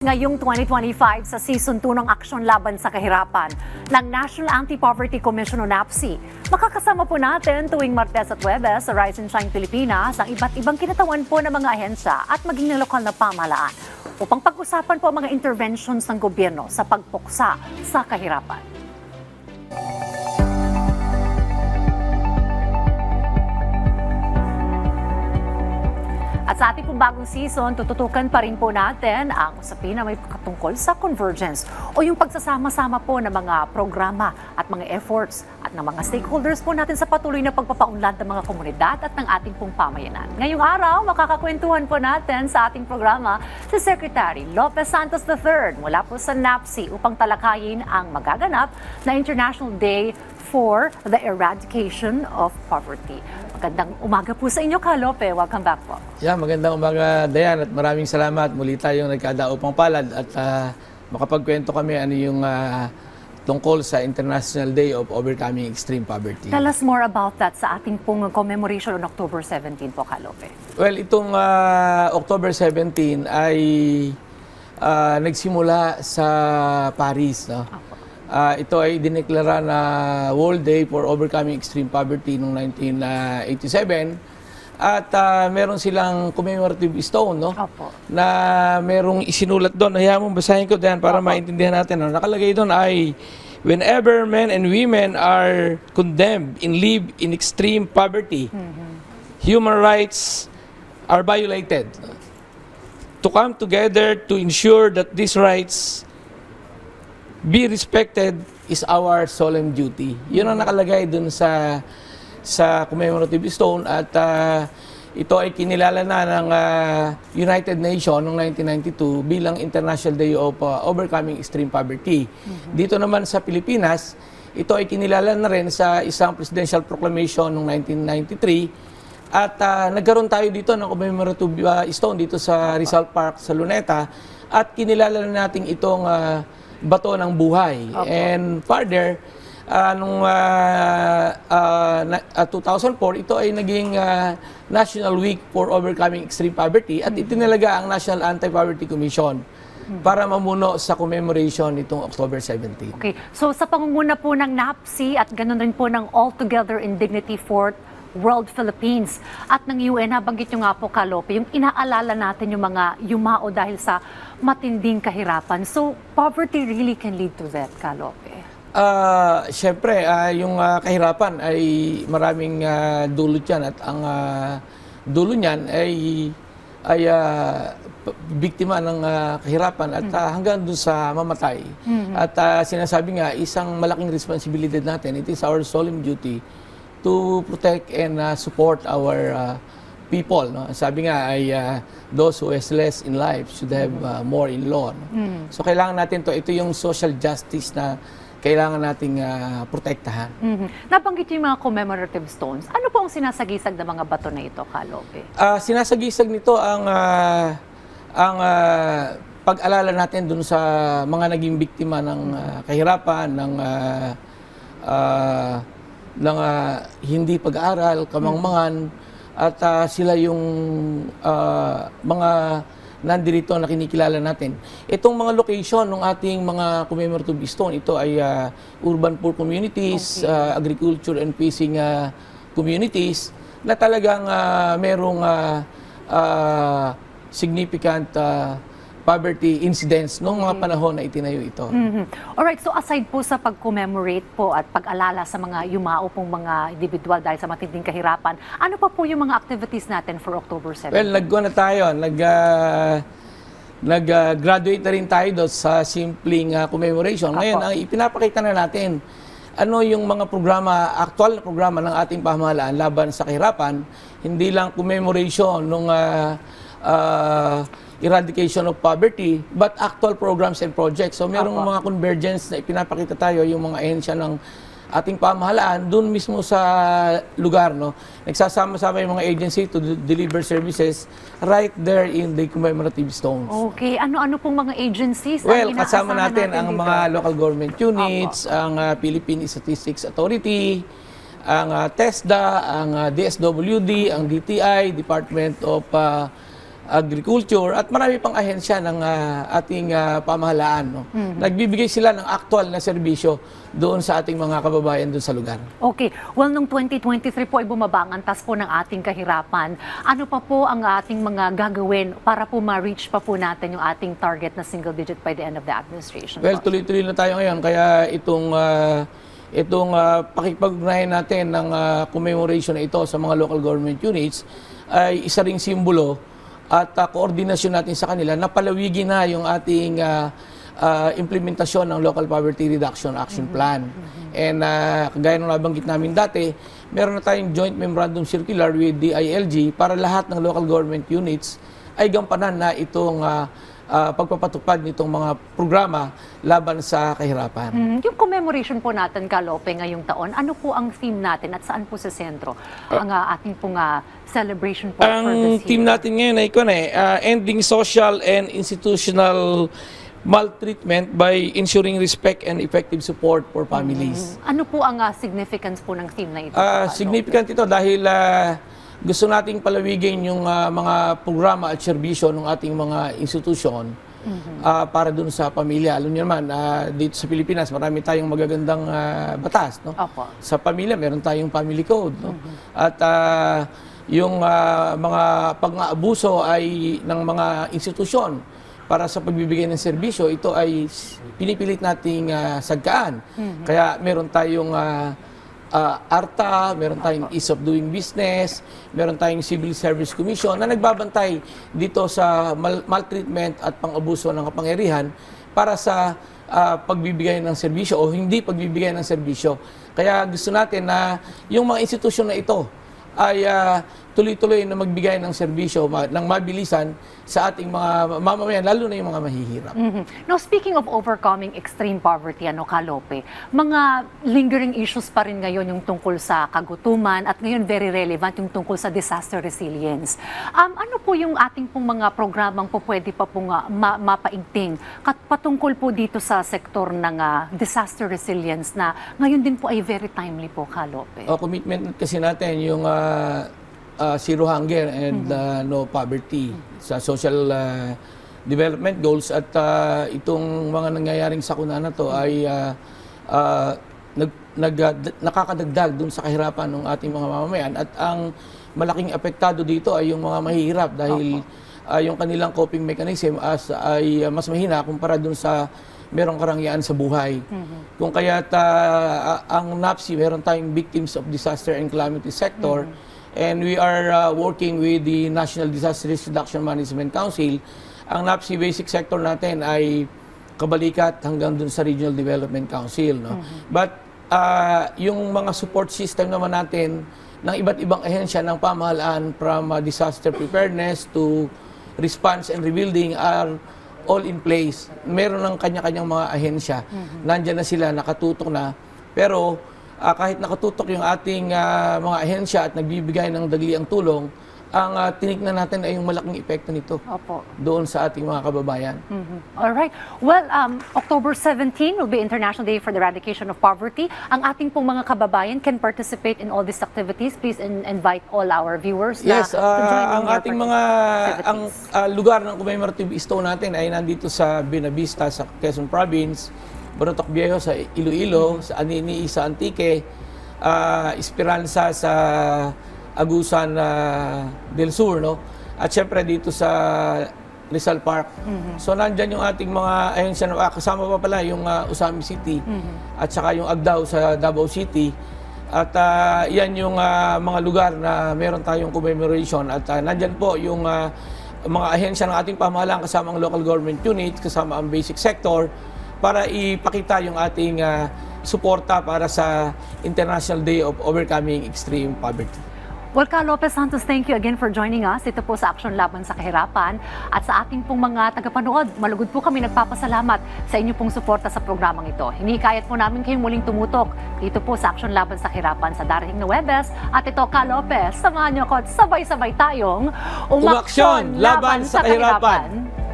Ngayong 2025 sa Season 2 ng Aksyon Laban sa Kahirapan ng National Anti-Poverty Commission o NAPSI. Makakasama po natin tuwing Martes at Huwebes sa Rise and Shine Pilipinas ang iba't ibang kinatawan po ng mga ahensya at maging ng lokal na pamahalaan upang pag-usapan po ang mga interventions ng gobyerno sa pagpuksa sa kahirapan. At sa ating pong bagong season, tututukan pa rin po natin ang usapin na may katungkol sa convergence o yung pagsasama-sama po ng mga programa at mga efforts at ng mga stakeholders po natin sa patuloy na pagpapaunlad ng mga komunidad at ng ating pong pamayanan. Ngayong araw, makakakwentuhan po natin sa ating programa si Secretary Lopez Santos III mula po sa NAPSI upang talakayin ang magaganap na International Day for the Eradication of Poverty. Magandang umaga po sa inyo, Kalope. Welcome back po. Yeah, magandang umaga, Dayan, at maraming salamat. Muli tayong nagkadaupang palad at makapagkwento kami ano yung tungkol sa International Day of Overcoming Extreme Poverty. Tell us more about that sa ating pong commemoration on October 17 po, Kalope. Well, itong October 17 ay nagsimula sa Paris. No? Ito ay dineklara na World Day for Overcoming Extreme Poverty noong 1987 at meron silang commemorative stone, no? Opo. Na merong isinulat doon. Hayaan mo basahin ko diyan para maintindihan natin. No? Nakalagay doon ay whenever men and women are condemned and live in extreme poverty, human rights are violated. To come together to ensure that these rights be respected is our solemn duty. Yun ang nakalagay dun sa commemorative stone at ito ay kinilala na ng United Nations noong 1992 bilang International Day of Overcoming Extreme Poverty. Dito naman sa Pilipinas, ito ay kinilala na rin sa isang presidential proclamation noong 1993 at nagkaroon tayo dito ng commemorative stone dito sa Rizal Park sa Luneta at kinilala na natin itong bato ng buhay. Okay. And further, noong 2004, ito ay naging National Week for Overcoming Extreme Poverty at itinalaga ang National Anti-Poverty Commission para mamuno sa commemoration nitong October 17. Okay. So sa pangunguna po ng NAPSI at ganoon rin po ng All Together in Dignity for World Philippines at ng UN, nabanggit nyo nga po, Kalope, yung inaalala natin yung mga yumao dahil sa matinding kahirapan. So, poverty really can lead to that, Kalope? Siyempre, yung kahirapan ay maraming dulot yan at ang dulo niyan ay biktima ng kahirapan at hanggang dun sa mamatay. At sinasabi nga, isang malaking responsibilidad natin, it is our solemn duty to protect and support our people. No? Sabi nga ay those who has less in life should have more in law. No? So kailangan natin to. Ito yung social justice na kailangan nating protektahan. Nabanggit yung mga commemorative stones. Ano po ang sinasagisag ng mga bato na ito, Kalope? Sinasagisag nito ang pag-alala natin dun sa mga naging biktima ng kahirapan, ng hindi pag-aaral, kamangmangan, at sila yung mga nandirito na kinikilala natin. Itong mga location ng ating mga commemorative stone, ito ay urban poor communities, agriculture and fishing communities, na talagang merong significant poverty incidents noong mga panahon na itinayo ito. Alright, so aside po sa pag-commemorate po at pag-alala sa mga yumao pong mga individual dahil sa matinding kahirapan, ano pa po yung mga activities natin for October 7? Well, nag-go na tayo. Nag-graduate na rin tayo doon sa simpleng commemoration. Ngayon, ang ipinapakita na natin, ano yung mga programa, aktual na programa ng ating pamahalaan laban sa kahirapan, hindi lang commemoration nung eradication of poverty, but actual programs and projects. So, merong mga convergence na ipinapakita tayo, yung mga ahensya ng ating pamahalaan, doon mismo sa lugar, no? Nagsasama-sama yung mga agency to deliver services right there in the commemorative stones. Okay. Ano-ano pong mga agencies? Well, kasama natin ang mga local government units, ang Philippine Statistics Authority, ang TESDA, ang DSWD, ang DTI, Department of agriculture, at marami pang ahensya ng ating pamahalaan. No? Nagbibigay sila ng actual na serbisyo doon sa ating mga kababayan doon sa lugar. Okay. Well, nung 2023 po ay bumaba ang antas po ng ating kahirapan. Ano pa po ang ating mga gagawin para po ma-reach pa po natin yung ating target na single digit by the end of the administration? Well, po? tuloy-tuloy na tayo ngayon, kaya itong pakikipag-ugnayan natin ng commemoration na ito sa mga local government units ay isa ring simbolo at koordinasyon natin sa kanila na palawigin na yung ating implementasyon ng Local Poverty Reduction Action Plan. And kagaya ng nabanggit namin dati, meron na tayong joint memorandum circular with the ILG para lahat ng local government units ay gampanan na itong pagpapatupad nitong mga programa laban sa kahirapan. Yung commemoration po natin, Kalope, ngayong taon, ano po ang theme natin at saan po sa sentro ang ating pong celebration po for Ang this year? team natin ngayon ay ending social and institutional maltreatment by ensuring respect and effective support for families. Ano po ang significance po ng theme na ito? Kalope? Significant ito dahil gusto nating palawigin yung mga programa at serbisyo ng ating mga institusyon para dun sa pamilya. Alam niyo naman, dito sa Pilipinas, marami tayong magagandang batas. No? Opo. Sa pamilya, meron tayong family code. No? At yung mga pang-aabuso ay ng mga institusyon para sa pagbibigay ng serbisyo, ito ay pinipilit nating sagkaan. Kaya meron tayong ARTA, meron tayong Ease of Doing Business, meron tayong Civil Service Commission na nagbabantay dito sa maltreatment at pang-abuso ng kapangyarihan para sa pagbibigay ng serbisyo o hindi pagbibigay ng serbisyo. Kaya gusto natin na yung mga institusyon na ito ay tuloy-tuloy na magbigay ng serbisyo ng mabilisan sa ating mga mamamayan, lalo na yung mga mahihirap. Now, speaking of overcoming extreme poverty, Kalope, mga lingering issues pa rin ngayon yung tungkol sa kagutuman at ngayon very relevant yung tungkol sa disaster resilience. Ano po yung ating pong mga programang po pwede pa pong mapaigting patungkol po dito sa sektor ng disaster resilience na ngayon din po ay very timely po, Kalope? Commitment kasi natin yung zero hunger and no poverty sa social development goals at itong mga nangyayaring sakuna na to ay nakakadagdag dun sa kahirapan ng ating mga mamamayan at ang malaking apektado dito ay yung mga mahihirap dahil yung kanilang coping mechanism ay mas mahina kumpara dun sa merong karangyaan sa buhay. Kung kaya't ang NAPSI, meron tayong Victims of Disaster and Calamity Sector, and we are working with the National Disaster Risk Reduction Management Council. Ang NAPSI basic sector natin ay kabalikat hanggang dun sa Regional Development Council. No? But yung mga support system naman natin ng iba't ibang ahensya ng pamahalaan from disaster preparedness to response and rebuilding are all in place. Meron ng kanya-kanyang mga ahensya. Nandyan na sila, nakatutok na. Pero kahit nakatutok yung ating mga ahensya at nagbibigay ng dagliang tulong, ang tinignan natin ay yung malaking epekto nito doon sa ating mga kababayan. All right. Well, October 17 will be International Day for the Eradication of Poverty. Ang ating pong mga kababayan can participate in all these activities. Please invite all our viewers Yes, to join in ang your ating mga lugar ng commemorative stone natin ay nandito sa Buenavista sa Quezon Province, Bonotoc Viejo sa Iloilo, sa Anini sa Antique, Esperanza sa Agusan del Sur, no? At syempre dito sa Rizal Park. So nandyan yung ating mga ahensya na kasama pa pala yung Usami City at saka yung Agdao sa Davao City. At yan yung mga lugar na meron tayong commemoration at nandyan po yung mga ahensya ng ating pamahalaan kasama ang local government units, kasama ang basic sector para ipakita yung ating suporta para sa International Day of Overcoming Extreme Poverty. Well, Kalope Santos, thank you again for joining us. Ito po sa Aksyon Laban sa Kahirapan. At sa ating pong mga tagapanood, malugod po kami nagpapasalamat sa inyo pong suporta sa programang ito. Hinikayat po namin kayong muling tumutok dito po sa Aksyon Laban sa Kahirapan sa darating na Webes. At ito, Kalope, samahan niyo ako at sabay-sabay tayong Umaksyon Laban sa Kahirapan.